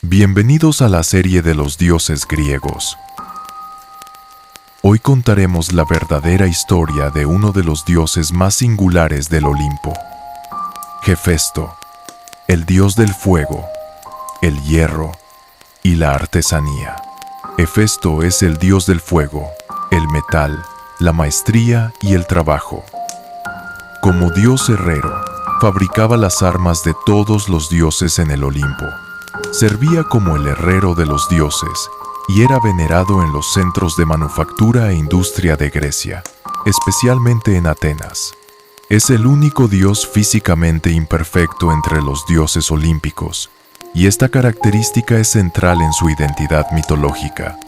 Bienvenidos a la serie de los dioses griegos. Hoy contaremos la verdadera historia de uno de los dioses más singulares del Olimpo, Hefesto, el dios del fuego, el hierro y la artesanía. Hefesto es el dios del fuego, el metal, la maestría y el trabajo. Como dios herrero, fabricaba las armas de todos los dioses en el Olimpo. Servía como el herrero de los dioses y era venerado en los centros de manufactura e industria de Grecia, especialmente en Atenas. Es el único dios físicamente imperfecto entre los dioses olímpicos, y esta característica es central en su identidad mitológica.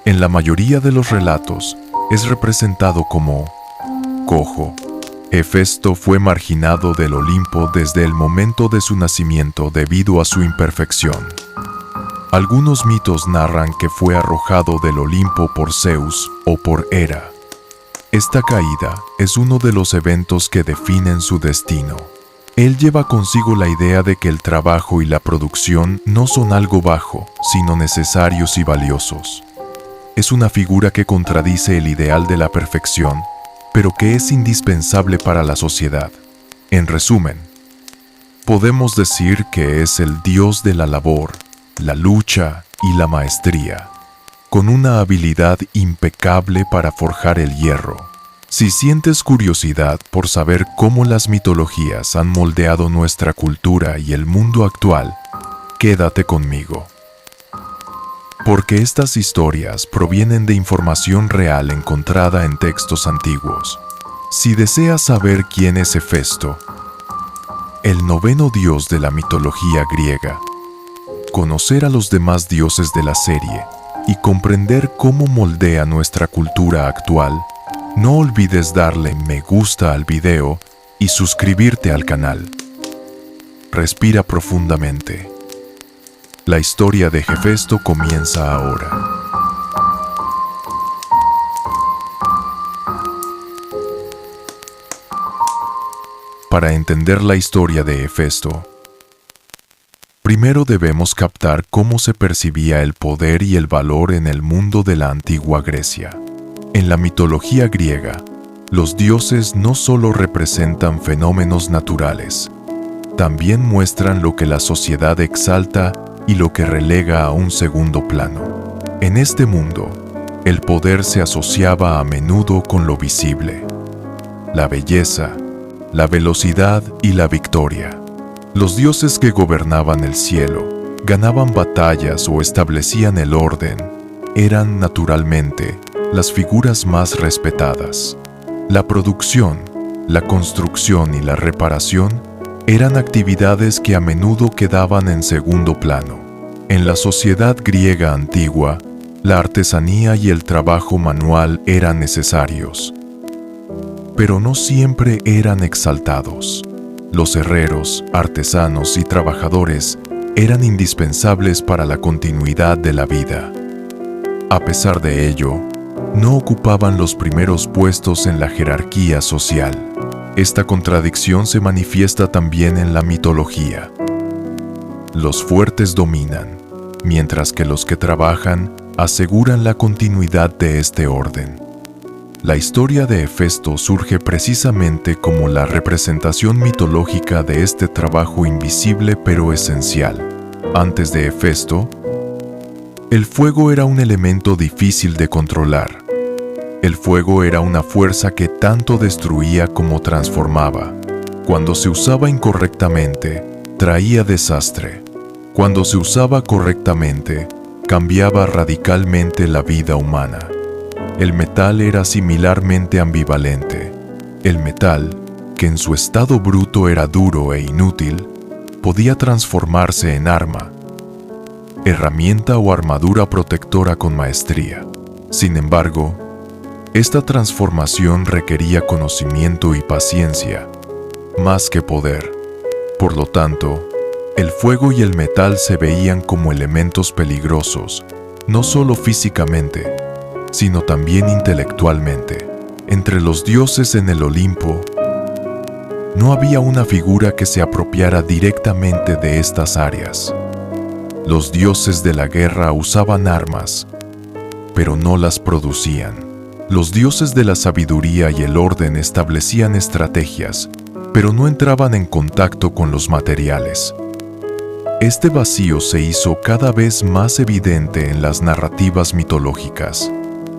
En la mayoría de los relatos, es representado como cojo. Hefesto fue marginado del Olimpo desde el momento de su nacimiento debido a su imperfección. Algunos mitos narran que fue arrojado del Olimpo por Zeus o por Hera. Esta caída es uno de los eventos que definen su destino. Él lleva consigo la idea de que el trabajo y la producción no son algo bajo, sino necesarios y valiosos. Es una figura que contradice el ideal de la perfección, pero que es indispensable para la sociedad. En resumen, podemos decir que es el dios de la labor, la lucha y la maestría, con una habilidad impecable para forjar el hierro. Si sientes curiosidad por saber cómo las mitologías han moldeado nuestra cultura y el mundo actual, quédate conmigo. Porque estas historias provienen de información real encontrada en textos antiguos. Si deseas saber quién es Hefesto, el noveno dios de la mitología griega, conocer a los demás dioses de la serie y comprender cómo moldea nuestra cultura actual, no olvides darle me gusta al video y suscribirte al canal. Respira profundamente. La historia de Hefesto comienza ahora. Para entender la historia de Hefesto, primero debemos captar cómo se percibía el poder y el valor en el mundo de la antigua Grecia. En la mitología griega, los dioses no solo representan fenómenos naturales, también muestran lo que la sociedad exalta y lo que relega a un segundo plano. En este mundo, el poder se asociaba a menudo con lo visible, la belleza, la velocidad y la victoria. Los dioses que gobernaban el cielo, ganaban batallas o establecían el orden, eran naturalmente las figuras más respetadas. La producción, la construcción y la reparación eran actividades que a menudo quedaban en segundo plano. En la sociedad griega antigua, la artesanía y el trabajo manual eran necesarios, pero no siempre eran exaltados. Los herreros, artesanos y trabajadores eran indispensables para la continuidad de la vida. A pesar de ello, no ocupaban los primeros puestos en la jerarquía social. Esta contradicción se manifiesta también en la mitología. Los fuertes dominan, mientras que los que trabajan aseguran la continuidad de este orden. La historia de Hefesto surge precisamente como la representación mitológica de este trabajo invisible pero esencial. Antes de Hefesto, el fuego era un elemento difícil de controlar. El fuego era una fuerza que tanto destruía como transformaba. Cuando se usaba incorrectamente, traía desastre. Cuando se usaba correctamente, cambiaba radicalmente la vida humana. El metal era similarmente ambivalente. El metal, que en su estado bruto era duro e inútil, podía transformarse en arma, herramienta o armadura protectora con maestría. Sin embargo, esta transformación requería conocimiento y paciencia, más que poder. Por lo tanto, el fuego y el metal se veían como elementos peligrosos, no solo físicamente, sino también intelectualmente. Entre los dioses en el Olimpo, no había una figura que se apropiara directamente de estas áreas. Los dioses de la guerra usaban armas, pero no las producían. Los dioses de la sabiduría y el orden establecían estrategias, pero no entraban en contacto con los materiales. Este vacío se hizo cada vez más evidente en las narrativas mitológicas.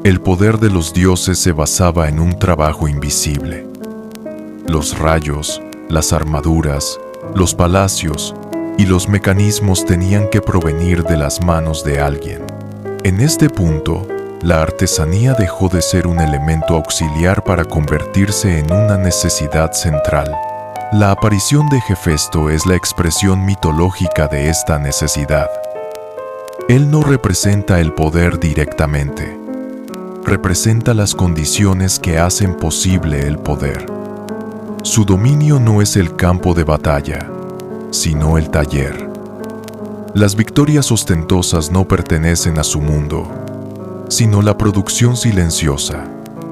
El poder de los dioses se basaba en un trabajo invisible. Los rayos, las armaduras, los palacios y los mecanismos tenían que provenir de las manos de alguien. En este punto, la artesanía dejó de ser un elemento auxiliar para convertirse en una necesidad central. La aparición de Hefesto es la expresión mitológica de esta necesidad. Él no representa el poder directamente. Representa las condiciones que hacen posible el poder. Su dominio no es el campo de batalla, sino el taller. Las victorias ostentosas no pertenecen a su mundo, sino la producción silenciosa.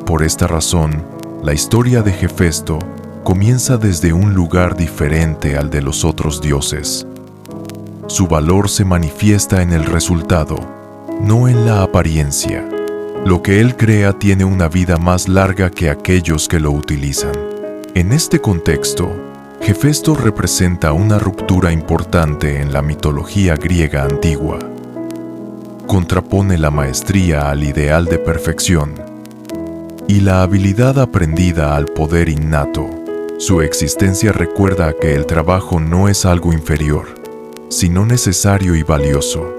Por esta razón, la historia de Hefesto comienza desde un lugar diferente al de los otros dioses. Su valor se manifiesta en el resultado, no en la apariencia. Lo que él crea tiene una vida más larga que aquellos que lo utilizan. En este contexto, Hefesto representa una ruptura importante en la mitología griega antigua. Contrapone la maestría al ideal de perfección y la habilidad aprendida al poder innato. Su existencia recuerda que el trabajo no es algo inferior, sino necesario y valioso.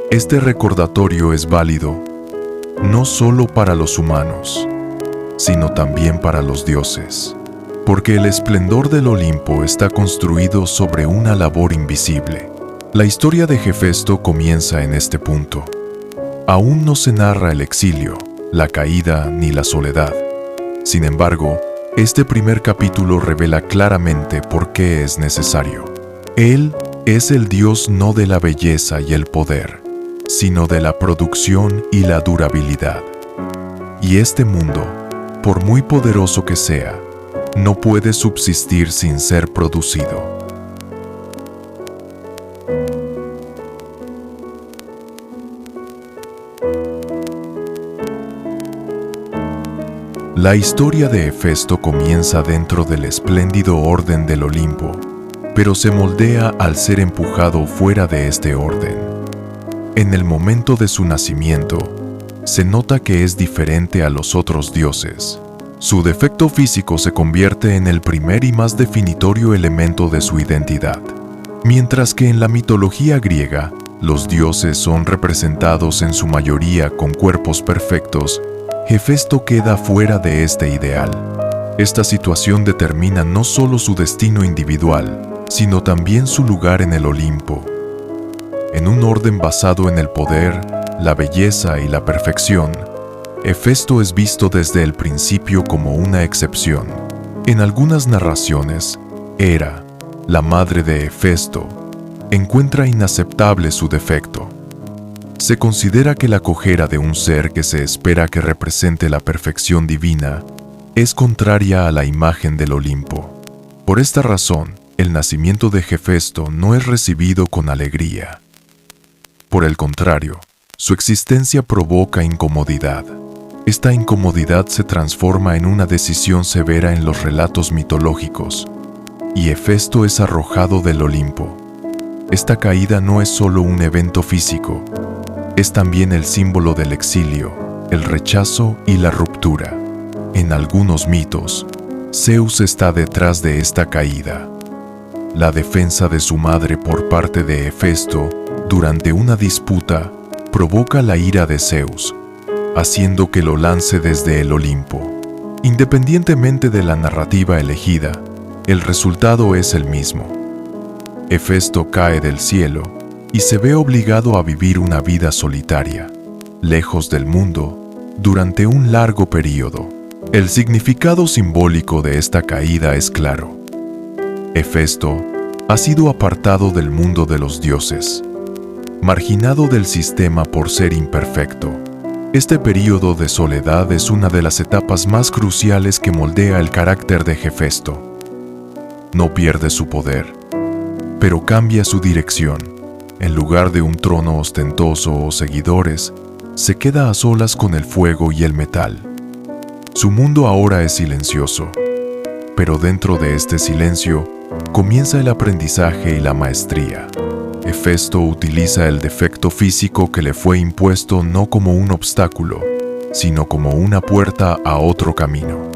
Este recordatorio es válido no solo para los humanos, sino también para los dioses, porque el esplendor del Olimpo está construido sobre una labor invisible. La historia de Hefesto comienza en este punto. Aún no se narra el exilio, la caída ni la soledad. Sin embargo, este primer capítulo revela claramente por qué es necesario. Él es el Dios no de la belleza y el poder, sino de la producción y la durabilidad. Y este mundo, por muy poderoso que sea, no puede subsistir sin ser producido. La historia de Hefesto comienza dentro del espléndido orden del Olimpo, pero se moldea al ser empujado fuera de este orden. En el momento de su nacimiento, se nota que es diferente a los otros dioses. Su defecto físico se convierte en el primer y más definitorio elemento de su identidad. Mientras que en la mitología griega, los dioses son representados en su mayoría con cuerpos perfectos, Hefesto queda fuera de este ideal. Esta situación determina no solo su destino individual, sino también su lugar en el Olimpo. En un orden basado en el poder, la belleza y la perfección, Hefesto es visto desde el principio como una excepción. En algunas narraciones, Hera, la madre de Hefesto, encuentra inaceptable su defecto. Se considera que la cojera de un ser que se espera que represente la perfección divina es contraria a la imagen del Olimpo. Por esta razón, el nacimiento de Hefesto no es recibido con alegría. Por el contrario, su existencia provoca incomodidad. Esta incomodidad se transforma en una decisión severa en los relatos mitológicos, y Hefesto es arrojado del Olimpo. Esta caída no es solo un evento físico, es también el símbolo del exilio, el rechazo y la ruptura. En algunos mitos, Zeus está detrás de esta caída. La defensa de su madre por parte de Hefesto durante una disputa provoca la ira de Zeus, haciendo que lo lance desde el Olimpo. Independientemente de la narrativa elegida, el resultado es el mismo. Hefesto cae del cielo y se ve obligado a vivir una vida solitaria, lejos del mundo, durante un largo período. El significado simbólico de esta caída es claro. Hefesto ha sido apartado del mundo de los dioses, marginado del sistema por ser imperfecto. Este período de soledad es una de las etapas más cruciales que moldea el carácter de Hefesto. No pierde su poder, pero cambia su dirección. en lugar de un trono ostentoso o seguidores, se queda a solas con el fuego y el metal. Su mundo ahora es silencioso, pero dentro de este silencio comienza el aprendizaje y la maestría. Hefesto utiliza el defecto físico que le fue impuesto no como un obstáculo, sino como una puerta a otro camino.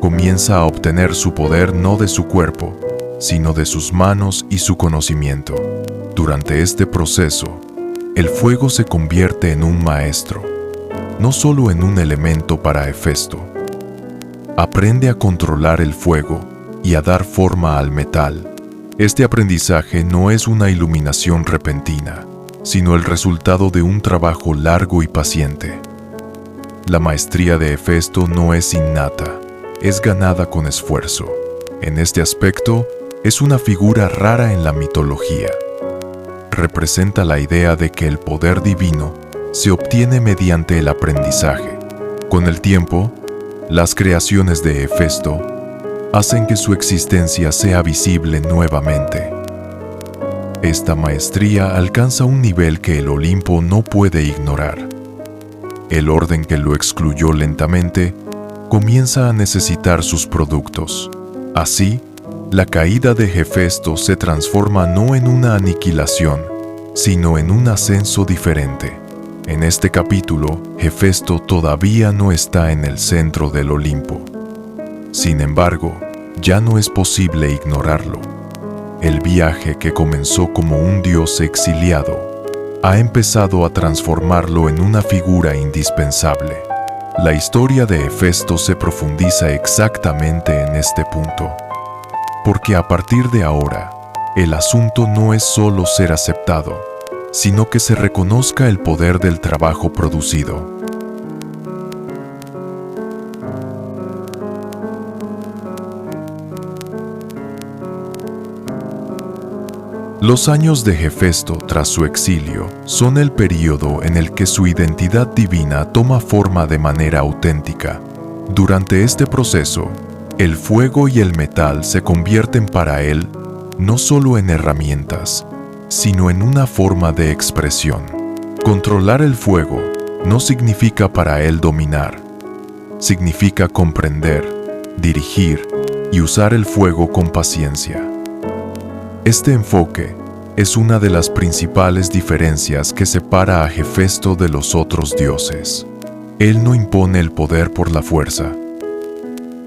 Comienza a obtener su poder no de su cuerpo, sino de sus manos y su conocimiento. Durante este proceso, el fuego se convierte en un maestro, no solo en un elemento para Hefesto. Aprende a controlar el fuego y a dar forma al metal. Este aprendizaje no es una iluminación repentina, sino el resultado de un trabajo largo y paciente. La maestría de Hefesto no es innata, es ganada con esfuerzo. En este aspecto, es una figura rara en la mitología. Representa la idea de que el poder divino se obtiene mediante el aprendizaje. Con el tiempo, las creaciones de Hefesto hacen que su existencia sea visible nuevamente. Esta maestría alcanza un nivel que el Olimpo no puede ignorar. El orden que lo excluyó lentamente comienza a necesitar sus productos. Así, la caída de Hefesto se transforma no en una aniquilación, sino en un ascenso diferente. En este capítulo, Hefesto todavía no está en el centro del Olimpo. Sin embargo, ya no es posible ignorarlo. El viaje que comenzó como un dios exiliado ha empezado a transformarlo en una figura indispensable. La historia de Hefesto se profundiza exactamente en este punto, porque a partir de ahora, el asunto no es solo ser aceptado, sino que se reconozca el poder del trabajo producido. Los años de Hefesto tras su exilio son el período en el que su identidad divina toma forma de manera auténtica. Durante este proceso, el fuego y el metal se convierten para él no solo en herramientas, sino en una forma de expresión. Controlar el fuego no significa para él dominar, significa comprender, dirigir y usar el fuego con paciencia. Este enfoque es una de las principales diferencias que separa a Hefesto de los otros dioses. Él no impone el poder por la fuerza,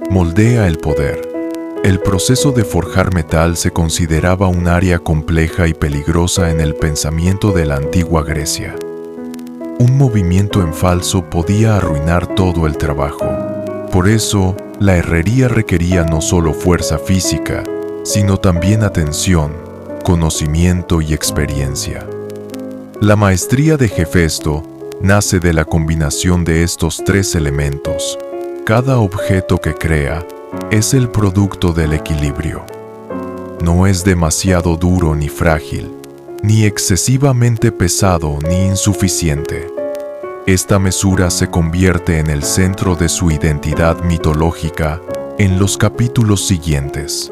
moldea el poder. El proceso de forjar metal se consideraba un área compleja y peligrosa en el pensamiento de la antigua Grecia. Un movimiento en falso podía arruinar todo el trabajo. Por eso, la herrería requería no solo fuerza física, sino también atención, conocimiento y experiencia. La maestría de Hefesto nace de la combinación de estos tres elementos. Cada objeto que crea es el producto del equilibrio. No es demasiado duro ni frágil, ni excesivamente pesado ni insuficiente. Esta mesura se convierte en el centro de su identidad mitológica en los capítulos siguientes.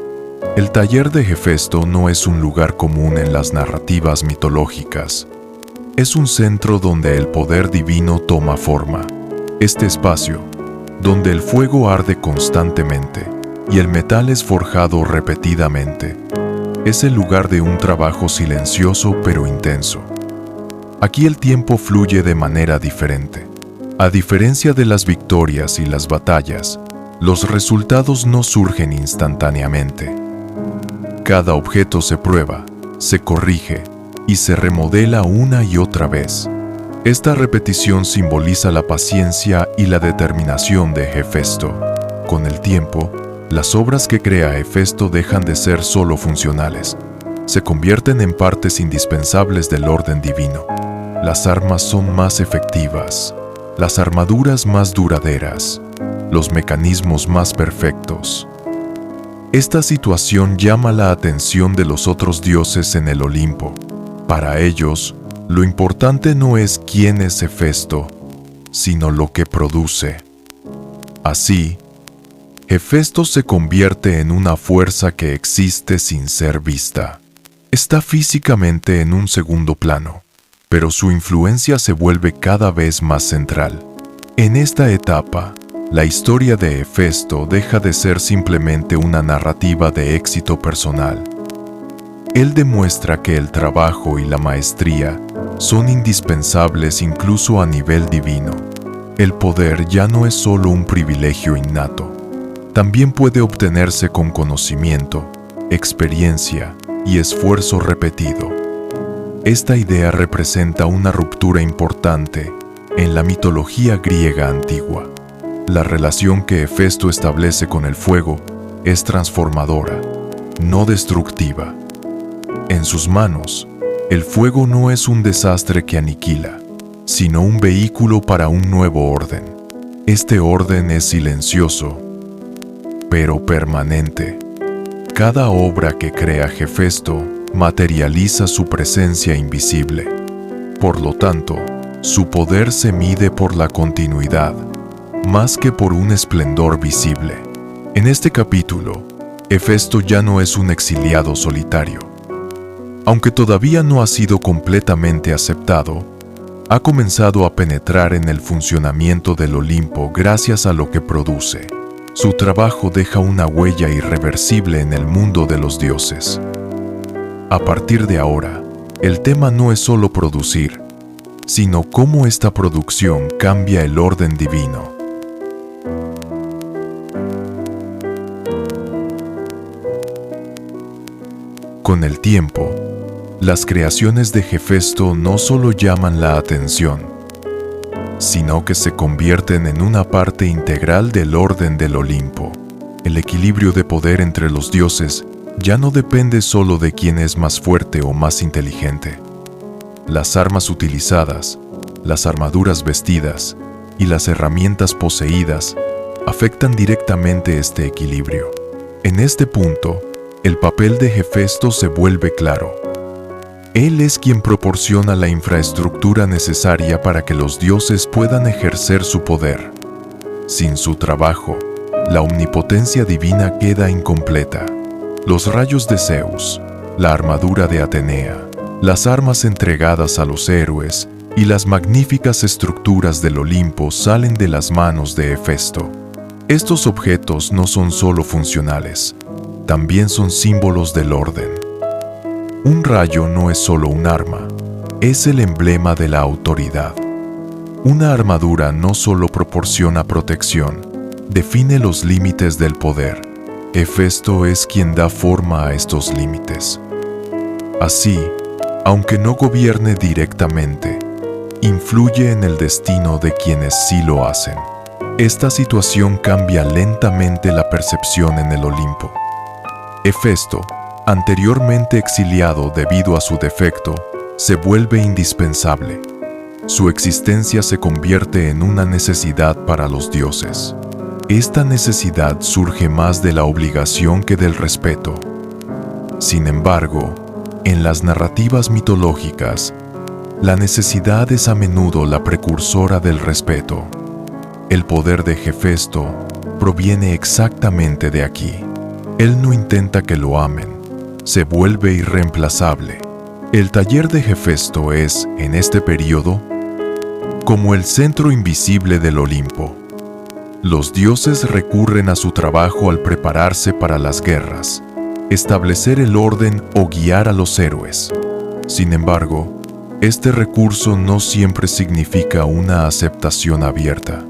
El taller de Hefesto no es un lugar común en las narrativas mitológicas. Es un centro donde el poder divino toma forma. Este espacio, donde el fuego arde constantemente y el metal es forjado repetidamente, es el lugar de un trabajo silencioso pero intenso. Aquí el tiempo fluye de manera diferente. A diferencia de las victorias y las batallas, los resultados no surgen instantáneamente. Cada objeto se prueba, se corrige y se remodela una y otra vez. Esta repetición simboliza la paciencia y la determinación de Hefesto. Con el tiempo, las obras que crea Hefesto dejan de ser solo funcionales. Se convierten en partes indispensables del orden divino. Las armas son más efectivas, las armaduras más duraderas, los mecanismos más perfectos. Esta situación llama la atención de los otros dioses en el Olimpo. Para ellos, lo importante no es quién es Hefesto, sino lo que produce. Así, Hefesto se convierte en una fuerza que existe sin ser vista. está físicamente en un segundo plano, pero su influencia se vuelve cada vez más central. En esta etapa, la historia de Hefesto deja de ser simplemente una narrativa de éxito personal. Él demuestra que el trabajo y la maestría son indispensables incluso a nivel divino. El poder ya no es solo un privilegio innato, también puede obtenerse con conocimiento, experiencia y esfuerzo repetido. Esta idea representa una ruptura importante en la mitología griega antigua. La relación que Hefesto establece con el fuego es transformadora, no destructiva. En sus manos, el fuego no es un desastre que aniquila, sino un vehículo para un nuevo orden. Este orden es silencioso, pero permanente. Cada obra que crea Hefesto materializa su presencia invisible. Por lo tanto, su poder se mide por la continuidad, más que por un esplendor visible. En este capítulo, Hefesto ya no es un exiliado solitario. Aunque todavía no ha sido completamente aceptado, ha comenzado a penetrar en el funcionamiento del Olimpo gracias a lo que produce. Su trabajo deja una huella irreversible en el mundo de los dioses. A partir de ahora, el tema no es solo producir, sino cómo esta producción cambia el orden divino. Con el tiempo, las creaciones de Hefesto no solo llaman la atención, sino que se convierten en una parte integral del orden del Olimpo. El equilibrio de poder entre los dioses ya no depende solo de quién es más fuerte o más inteligente. Las armas utilizadas, las armaduras vestidas y las herramientas poseídas afectan directamente este equilibrio. En este punto, el papel de Hefesto se vuelve claro. Él es quien proporciona la infraestructura necesaria para que los dioses puedan ejercer su poder. Sin su trabajo, la omnipotencia divina queda incompleta. Los rayos de Zeus, la armadura de Atenea, las armas entregadas a los héroes y las magníficas estructuras del Olimpo salen de las manos de Hefesto. Estos objetos no son solo funcionales, también son símbolos del orden. Un rayo no es solo un arma, es el emblema de la autoridad. Una armadura no solo proporciona protección, define los límites del poder. Hefesto es quien da forma a estos límites. Así, aunque no gobierne directamente, influye en el destino de quienes sí lo hacen. Esta situación cambia lentamente la percepción en el Olimpo. Hefesto, anteriormente exiliado debido a su defecto, se vuelve indispensable. Su existencia se convierte en una necesidad para los dioses. Esta necesidad surge más de la obligación que del respeto. Sin embargo, en las narrativas mitológicas, la necesidad es a menudo la precursora del respeto. El poder de Hefesto proviene exactamente de aquí. Él no intenta que lo amen, se vuelve irreemplazable. El taller de Hefesto es, en este periodo, como el centro invisible del Olimpo. Los dioses recurren a su trabajo al prepararse para las guerras, establecer el orden o guiar a los héroes. Sin embargo, este recurso no siempre significa una aceptación abierta.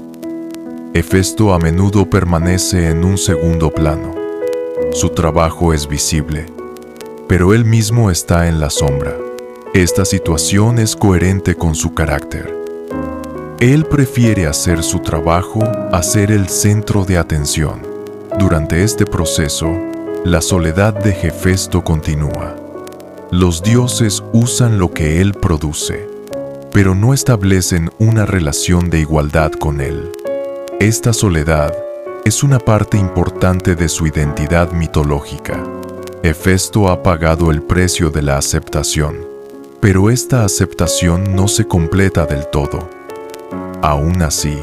Hefesto a menudo permanece en un segundo plano. Su trabajo es visible, pero él mismo está en la sombra. Esta situación es coherente con su carácter. Él prefiere hacer su trabajo a ser el centro de atención. Durante este proceso, la soledad de Hefesto continúa. Los dioses usan lo que él produce, pero no establecen una relación de igualdad con él. Esta soledad es una parte importante de su identidad mitológica. Hefesto ha pagado el precio de la aceptación, pero esta aceptación no se completa del todo. Aún así,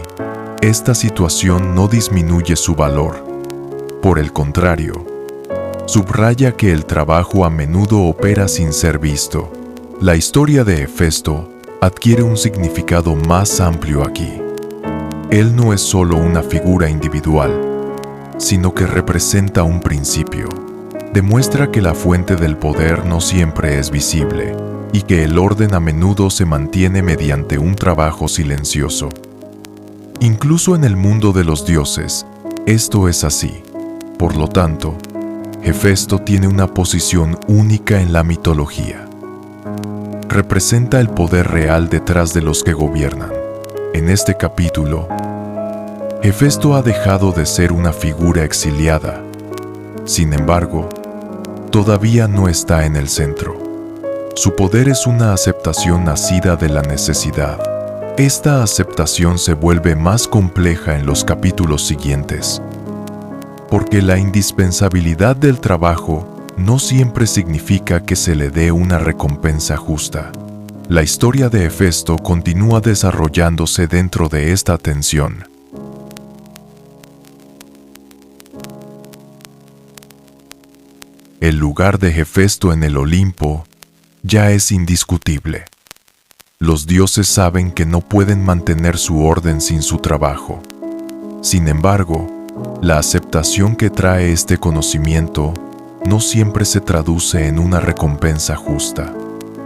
esta situación no disminuye su valor. Por el contrario, subraya que el trabajo a menudo opera sin ser visto. La historia de Hefesto adquiere un significado más amplio aquí. Él no es solo una figura individual, sino que representa un principio. Demuestra que la fuente del poder no siempre es visible y que el orden a menudo se mantiene mediante un trabajo silencioso. Incluso en el mundo de los dioses, esto es así. Por lo tanto, Hefesto tiene una posición única en la mitología. Representa el poder real detrás de los que gobiernan. En este capítulo, Hefesto ha dejado de ser una figura exiliada. Sin embargo, todavía no está en el centro. Su poder es una aceptación nacida de la necesidad. Esta aceptación se vuelve más compleja en los capítulos siguientes, porque la indispensabilidad del trabajo no siempre significa que se le dé una recompensa justa. La historia de Hefesto continúa desarrollándose dentro de esta tensión. El lugar de Hefesto en el Olimpo ya es indiscutible. Los dioses saben que no pueden mantener su orden sin su trabajo. Sin embargo, la aceptación que trae este conocimiento no siempre se traduce en una recompensa justa.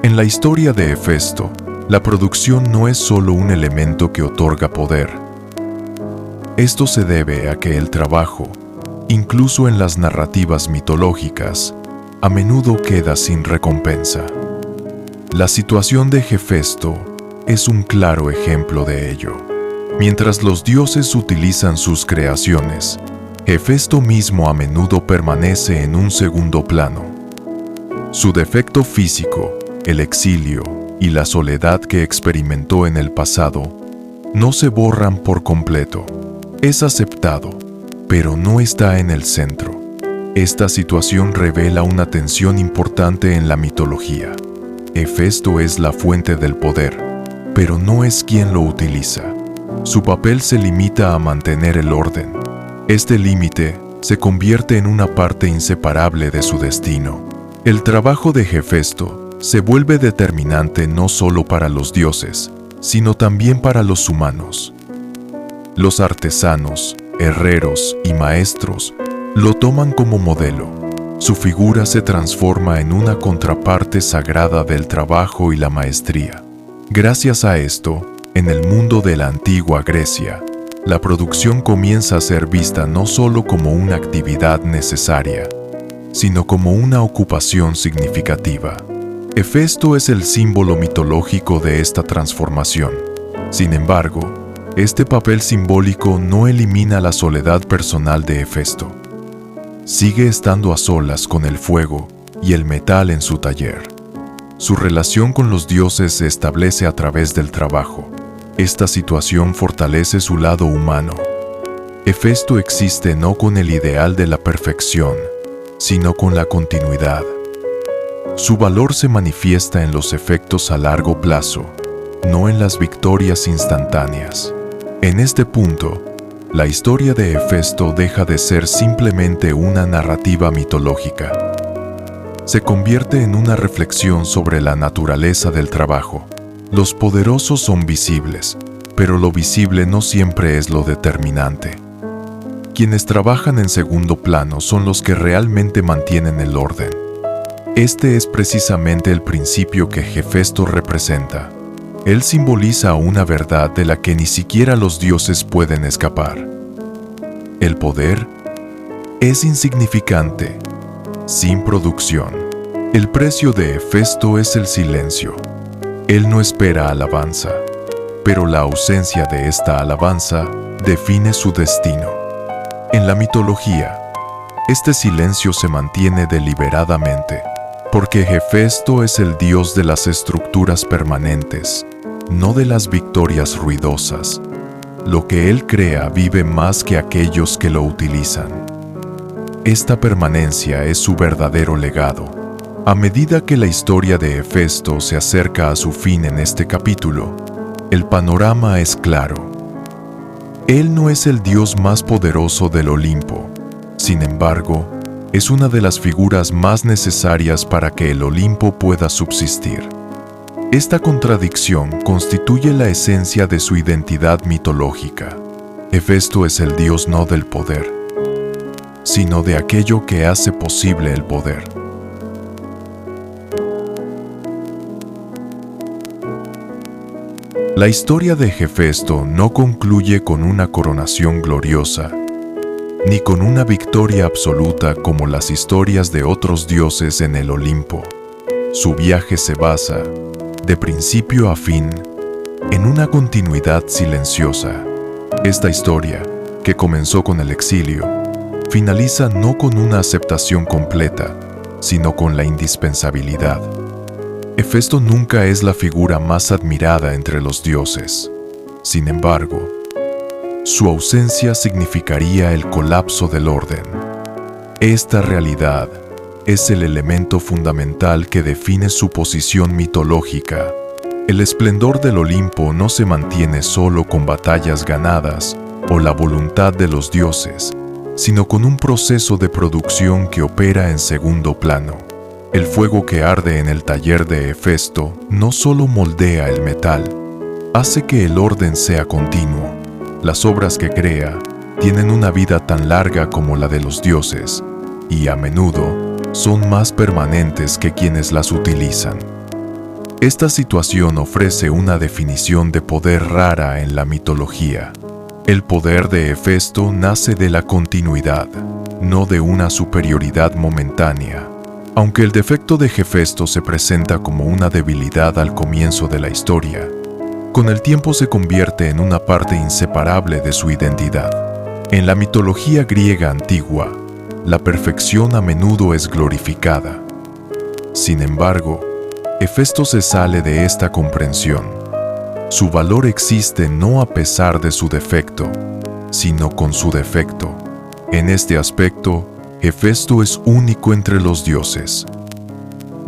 En la historia de Hefesto, la producción no es solo un elemento que otorga poder. Esto se debe a que el trabajo, incluso en las narrativas mitológicas, a menudo queda sin recompensa. La situación de Hefesto es un claro ejemplo de ello. Mientras los dioses utilizan sus creaciones, Hefesto mismo a menudo permanece en un segundo plano. Su defecto físico, el exilio y la soledad que experimentó en el pasado no se borran por completo. Es aceptado, pero no está en el centro. Esta situación revela una tensión importante en la mitología. Hefesto es la fuente del poder, pero no es quien lo utiliza. Su papel se limita a mantener el orden. Este límite se convierte en una parte inseparable de su destino. El trabajo de Hefesto se vuelve determinante no solo para los dioses, sino también para los humanos. Los artesanos, herreros y maestros lo toman como modelo. Su figura se transforma en una contraparte sagrada del trabajo y la maestría. Gracias a esto, en el mundo de la antigua Grecia, la producción comienza a ser vista no solo como una actividad necesaria, sino como una ocupación significativa. Hefesto es el símbolo mitológico de esta transformación. Sin embargo, este papel simbólico no elimina la soledad personal de Hefesto. Sigue estando a solas con el fuego y el metal en su taller. Su relación con los dioses se establece a través del trabajo. Esta situación fortalece su lado humano. Hefesto existe no con el ideal de la perfección, sino con la continuidad. Su valor se manifiesta en los efectos a largo plazo, no en las victorias instantáneas. En este punto, la historia de Hefesto deja de ser simplemente una narrativa mitológica. Se convierte en una reflexión sobre la naturaleza del trabajo. Los poderosos son visibles, pero lo visible no siempre es lo determinante. Quienes trabajan en segundo plano son los que realmente mantienen el orden. Este es precisamente el principio que Hefesto representa. Él simboliza una verdad de la que ni siquiera los dioses pueden escapar. El poder es insignificante, sin producción. El precio de Hefesto es el silencio. Él no espera alabanza, pero la ausencia de esta alabanza define su destino. En la mitología, este silencio se mantiene deliberadamente, porque Hefesto es el dios de las estructuras permanentes, no de las victorias ruidosas. Lo que él crea vive más que aquellos que lo utilizan. Esta permanencia es su verdadero legado. A medida que la historia de Hefesto se acerca a su fin en este capítulo, el panorama es claro. Él no es el dios más poderoso del Olimpo. Sin embargo, es una de las figuras más necesarias para que el Olimpo pueda subsistir. Esta contradicción constituye la esencia de su identidad mitológica. Hefesto es el dios no del poder, sino de aquello que hace posible el poder. La historia de Hefesto no concluye con una coronación gloriosa, ni con una victoria absoluta como las historias de otros dioses en el Olimpo. Su viaje se basa, de principio a fin, en una continuidad silenciosa. Esta historia, que comenzó con el exilio, finaliza no con una aceptación completa, sino con la indispensabilidad. Hefesto nunca es la figura más admirada entre los dioses. Sin embargo, su ausencia significaría el colapso del orden. Esta realidad es el elemento fundamental que define su posición mitológica. El esplendor del Olimpo no se mantiene solo con batallas ganadas o la voluntad de los dioses, sino con un proceso de producción que opera en segundo plano. El fuego que arde en el taller de Hefesto no solo moldea el metal, hace que el orden sea continuo. Las obras que crea tienen una vida tan larga como la de los dioses, y a menudo son más permanentes que quienes las utilizan. Esta situación ofrece una definición de poder rara en la mitología. El poder de Hefesto nace de la continuidad, no de una superioridad momentánea. Aunque el defecto de Hefesto se presenta como una debilidad al comienzo de la historia, con el tiempo se convierte en una parte inseparable de su identidad. En la mitología griega antigua, la perfección a menudo es glorificada. Sin embargo, Hefesto se sale de esta comprensión. Su valor existe no a pesar de su defecto, sino con su defecto. En este aspecto, Hefesto es único entre los dioses.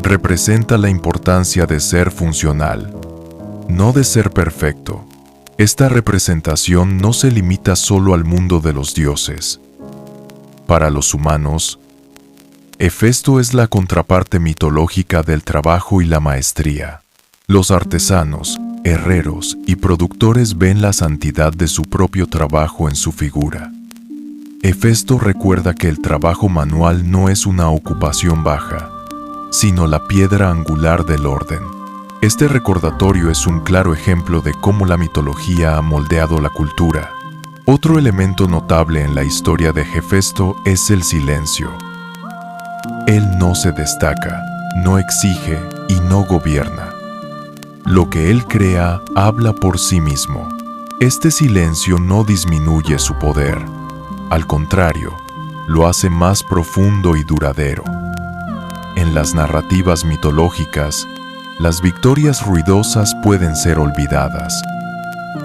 Representa la importancia de ser funcional, no de ser perfecto. Esta representación no se limita solo al mundo de los dioses. Para los humanos, Hefesto es la contraparte mitológica del trabajo y la maestría. Los artesanos, herreros y productores ven la santidad de su propio trabajo en su figura. Hefesto recuerda que el trabajo manual no es una ocupación baja, sino la piedra angular del orden. Este recordatorio es un claro ejemplo de cómo la mitología ha moldeado la cultura. Otro elemento notable en la historia de Hefesto es el silencio. Él no se destaca, no exige y no gobierna. Lo que él crea habla por sí mismo. Este silencio no disminuye su poder. Al contrario, lo hace más profundo y duradero. En las narrativas mitológicas, las victorias ruidosas pueden ser olvidadas,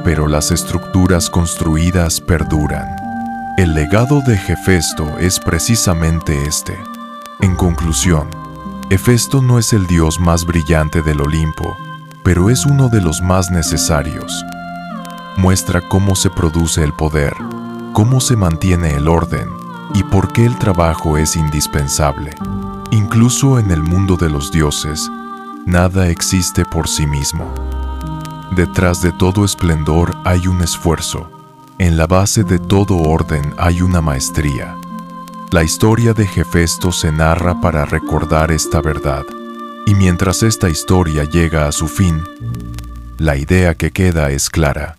pero las estructuras construidas perduran. El legado de Hefesto es precisamente este. En conclusión, Hefesto no es el dios más brillante del Olimpo, pero es uno de los más necesarios. Muestra cómo se produce el poder, cómo se mantiene el orden y por qué el trabajo es indispensable. Incluso en el mundo de los dioses, nada existe por sí mismo. Detrás de todo esplendor hay un esfuerzo. En la base de todo orden hay una maestría. La historia de Hefesto se narra para recordar esta verdad. Y mientras esta historia llega a su fin, la idea que queda es clara.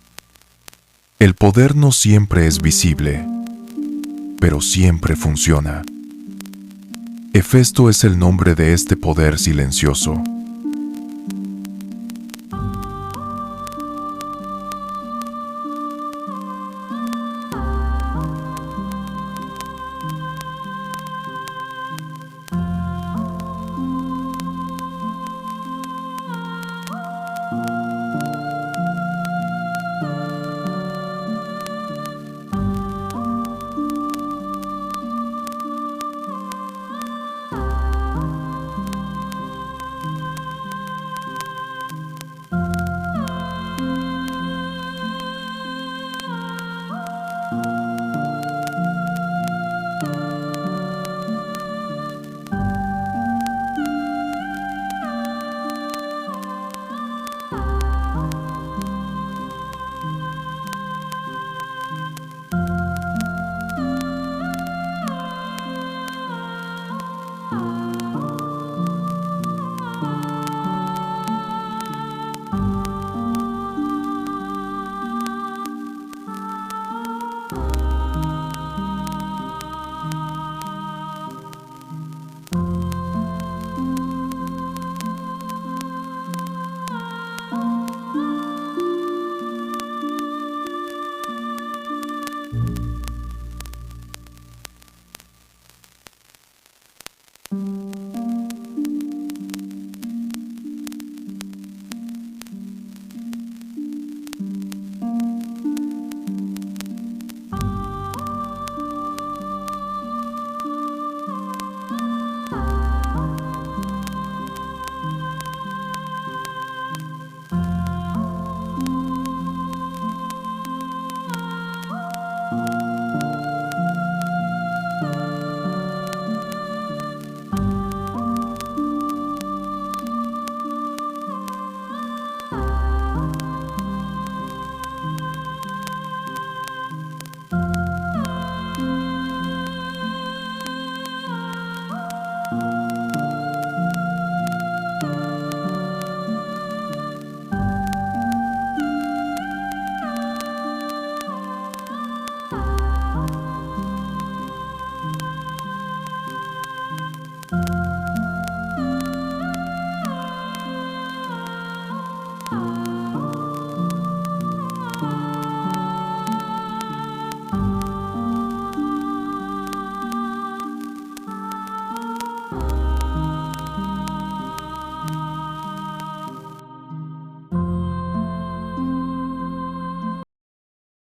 El poder no siempre es visible, pero siempre funciona. Hefesto es el nombre de este poder silencioso.